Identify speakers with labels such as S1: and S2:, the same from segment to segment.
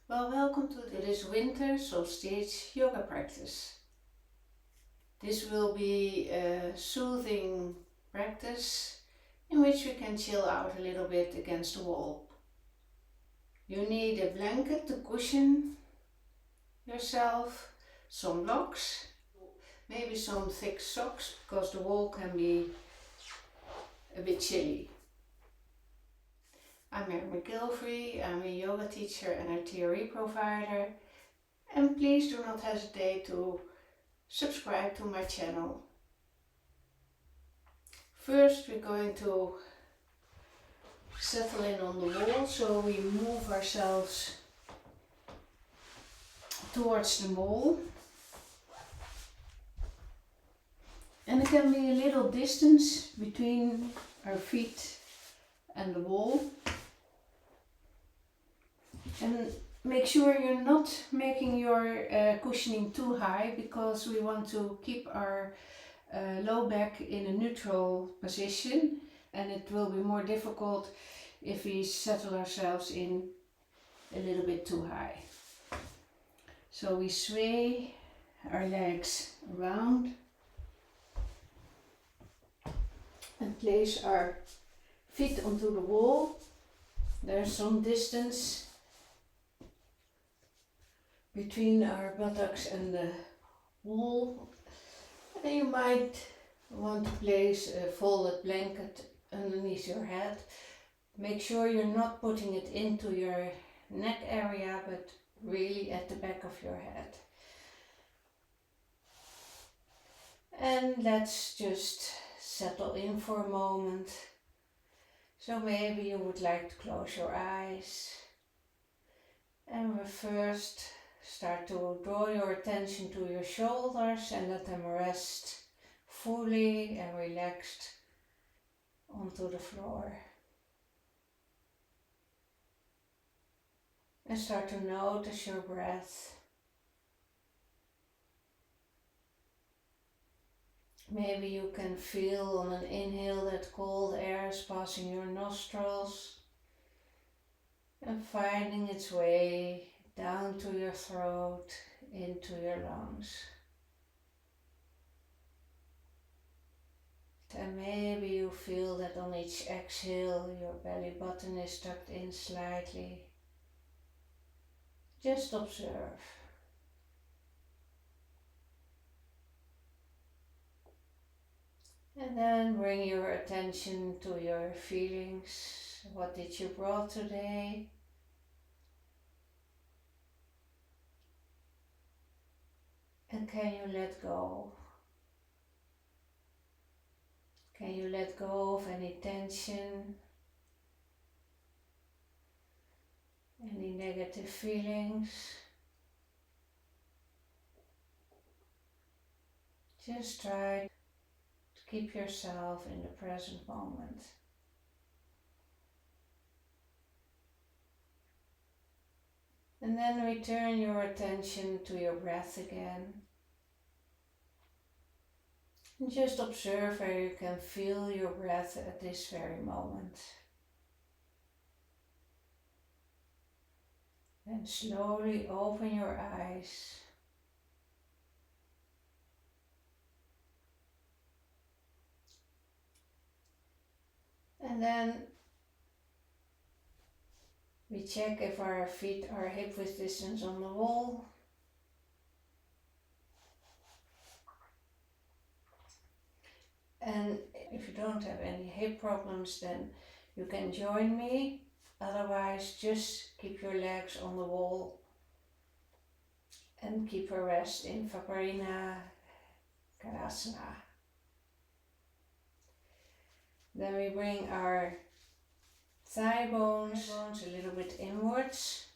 S1: Well, welcome to this winter solstice yoga practice. This will be a soothing practice in which we can chill out a little bit against the wall. You need a blanket to cushion yourself, some blocks, maybe some thick socks because the wall can be a bit chilly. I'm Mary McGilvery, I'm a yoga teacher and a theory provider, and please do not hesitate to subscribe to my channel. First we're going to settle in on the wall, so we move ourselves towards the wall. And there can be a little distance between our feet and the wall. And make sure you're not making your cushioning too high, because we want to keep our low back in a neutral position, and it will be more difficult if we settle ourselves in a little bit too high. So we sway our legs around and place our feet onto the wall. There's some distance between our buttocks and the wall. And you might want to place a folded blanket underneath your head. Make sure you're not putting it into your neck area, but really at the back of your head. And let's just settle in for a moment. So maybe you would like to close your eyes. And we first start to draw your attention to your shoulders and let them rest fully and relaxed onto the floor. And start to notice your breath. Maybe you can feel on an inhale that cold air is passing your nostrils and finding its way down to your throat, into your lungs. And maybe you feel that on each exhale your belly button is tucked in slightly. Just observe. And then bring your attention to your feelings. What did you brought today? And can you let go? Can you let go of any tension? Any negative feelings? Just try to keep yourself in the present moment. And then return your attention to your breath again. And just observe where you can feel your breath at this very moment. And slowly open your eyes. And then we check if our feet are hip width distance on the wall. And if you don't have any hip problems, then you can join me. Otherwise, just keep your legs on the wall and keep a rest in Viparina Karasana. Then we bring our thigh bones a little bit inwards.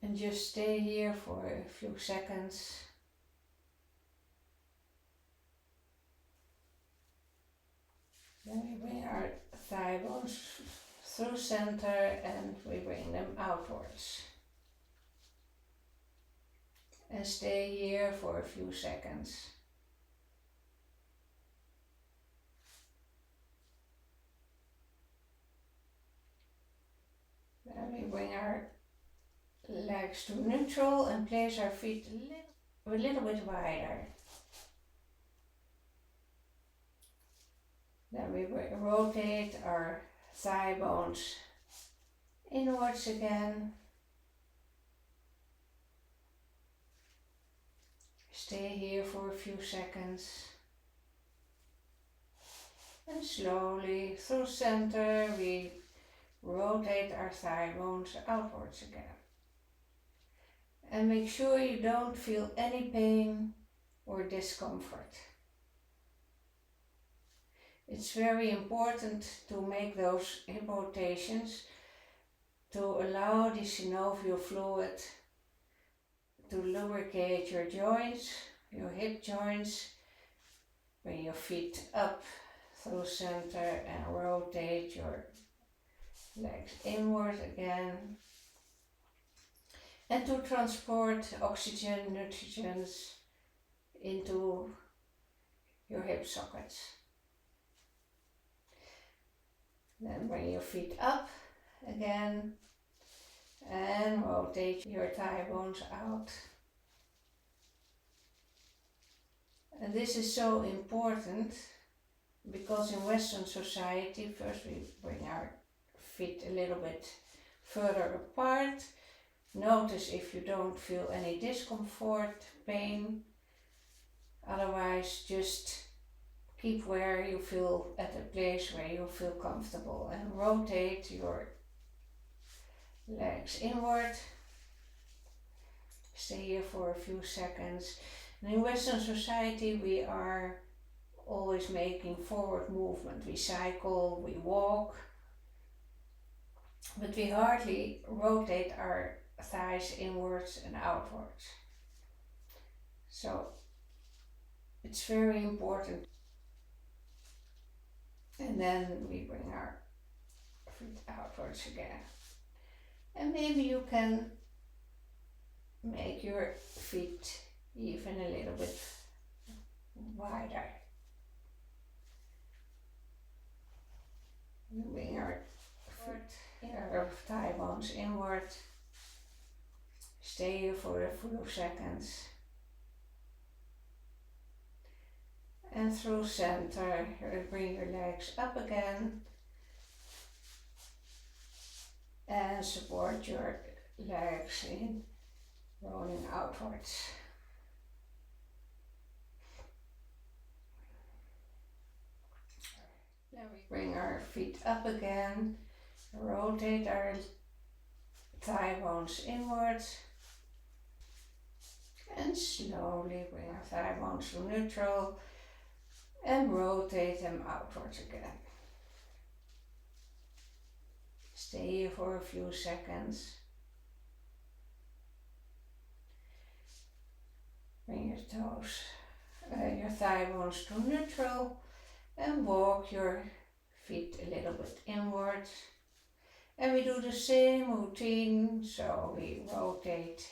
S1: And just stay here for a few seconds. Then we bring our thigh bones through center and we bring them outwards. And stay here for a few seconds. bring our legs to neutral and place our feet a little bit wider. Then we rotate our thigh bones inwards again. Stay here for a few seconds. And slowly through center we rotate our thigh bones outwards again. And make sure you don't feel any pain or discomfort. It's very important to make those hip rotations to allow the synovial fluid to lubricate your joints, your hip joints. Bring your feet up through center and rotate your legs inward again. And to transport oxygen, nutrients into your hip sockets. Then bring your feet up again and rotate your thigh bones out. And this is so important because in Western society, first we bring our feet a little bit further apart. Notice if you don't feel any discomfort, pain. Otherwise, just keep where you feel, at a place where you feel comfortable, and rotate your legs inward. Stay here for a few seconds. And in Western society, we are always making forward movement. We cycle, we walk, but we hardly rotate our thighs inwards and outwards. So it's very important. And then we bring our feet outwards again. And maybe you can make your feet even a little bit wider. Bring our feet, our thigh bones inward. Stay here for a few seconds. And through center, bring your legs up again. And support your legs in rolling outwards. Then we bring our feet up again, rotate our thigh bones inwards, and slowly bring our thigh bones to neutral and rotate them outwards again. Stay here for a few seconds. Bring your toes, your thigh bones to neutral, and walk your feet a little bit inwards. And we do the same routine, so we rotate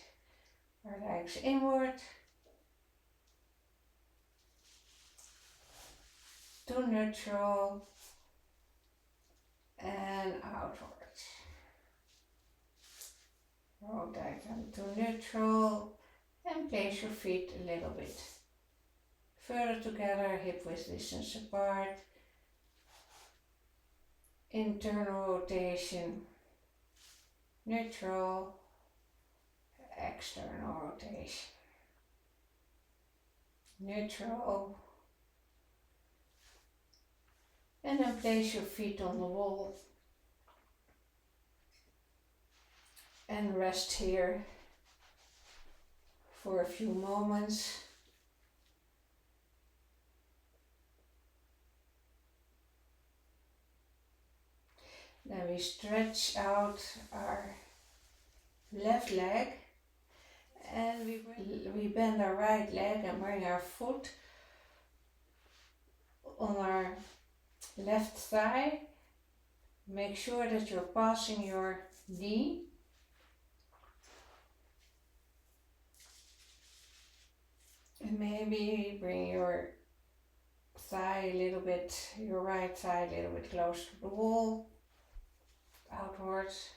S1: our legs inward to neutral and outwards. Rotate them to neutral and place your feet a little bit further together, hip width distance apart. Internal rotation, neutral, external rotation, neutral. And then place your feet on the wall and rest here for a few moments. Then we stretch out our left leg and we bend our right leg and bring our foot on our left thigh. Make sure that you're passing your knee. And maybe bring your thigh a little bit, your right thigh a little bit close to the wall, outwards.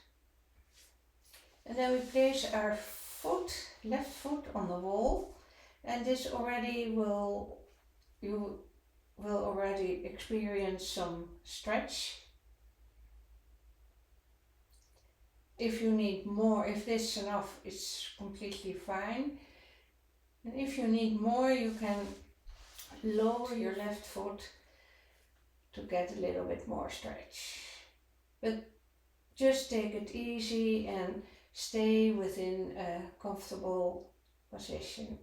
S1: And then we place our foot, left foot on the wall, and this already you will already experience some stretch. If you need more, if this is enough, it's completely fine. And if you need more, you can lower your left foot to get a little bit more stretch. But just take it easy and stay within a comfortable position.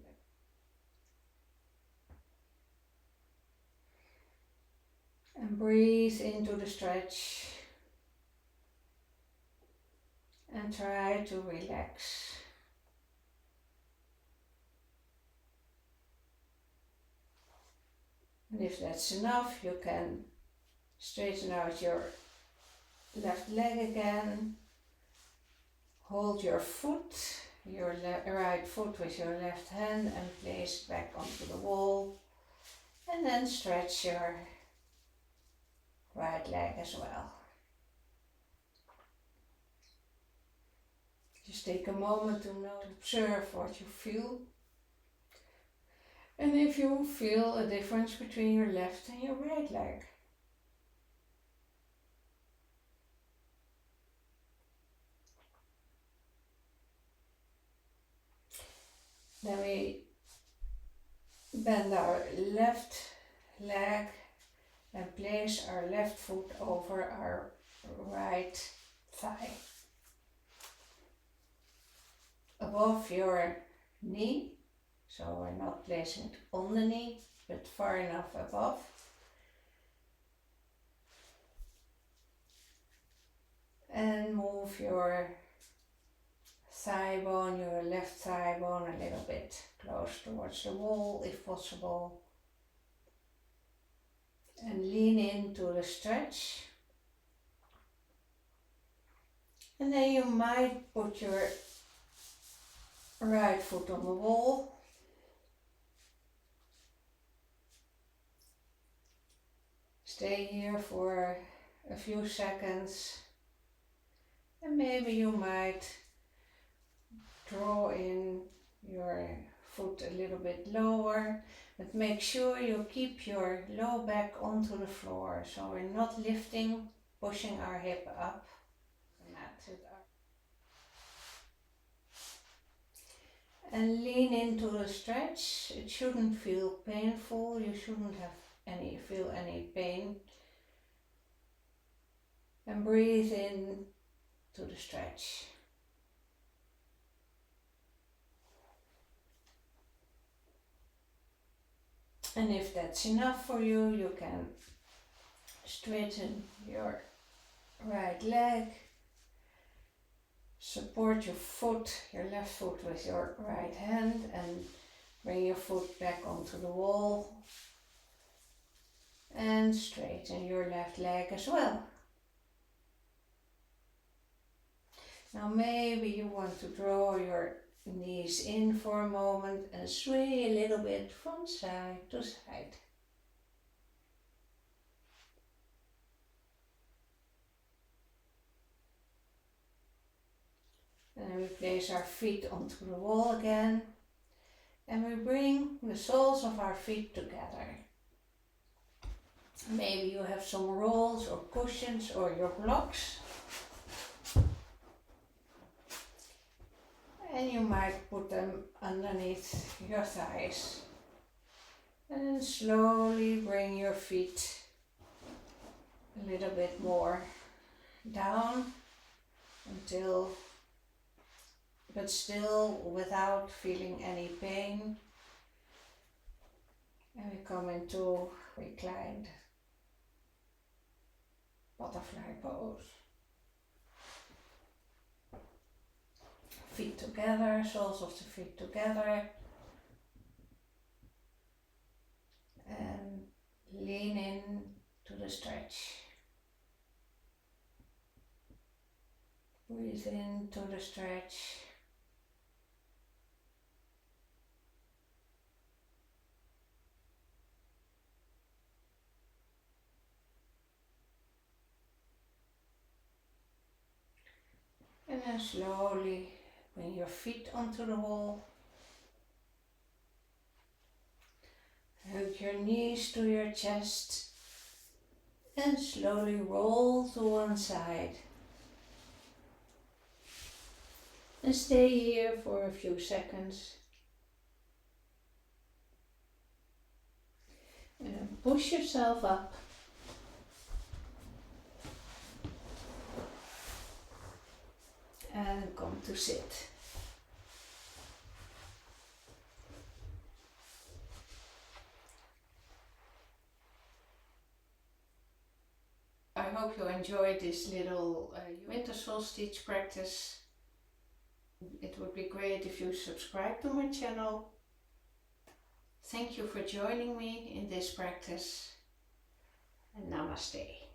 S1: And breathe into the stretch and try to relax. And if that's enough, you can straighten out your left leg again. Hold your foot, your right foot with your left hand and place it back onto the wall. And then stretch your right leg as well. Just take a moment to observe what you feel. And if you feel a difference between your left and your right leg. Then we bend our left leg and place our left foot over our right thigh. Above your knee, so we're not placing it on the knee, but far enough above. And move your thigh bone, your left thigh bone a little bit close towards the wall if possible. And lean into the stretch. And then you might put your right foot on the wall. Stay here for a few seconds. And maybe you might draw in your foot a little bit lower, but make sure you keep your low back onto the floor, so we're not lifting, pushing our hip up. And lean into the stretch. It shouldn't feel painful, you shouldn't feel any pain. And breathe in to the stretch. And if that's enough for you, you can straighten your right leg. Support your foot, your left foot with your right hand and bring your foot back onto the wall. And straighten your left leg as well. Now maybe you want to draw your knees in for a moment and sway a little bit from side to side. And then we place our feet onto the wall again. And we bring the soles of our feet together. Maybe you have some rolls or cushions or your blocks. And you might put them underneath your thighs. And slowly bring your feet a little bit more down but still without feeling any pain. And we come into reclined butterfly pose. Feet together, soles of the feet together. And lean in to the stretch. Breathe into the stretch. And then slowly bring your feet onto the wall. Hook your knees to your chest and slowly roll to one side. And stay here for a few seconds. And then push yourself up. And come to sit. I hope you enjoyed this little winter solstice practice. It would be great if you subscribe to my channel. Thank you for joining me in this practice, and namaste.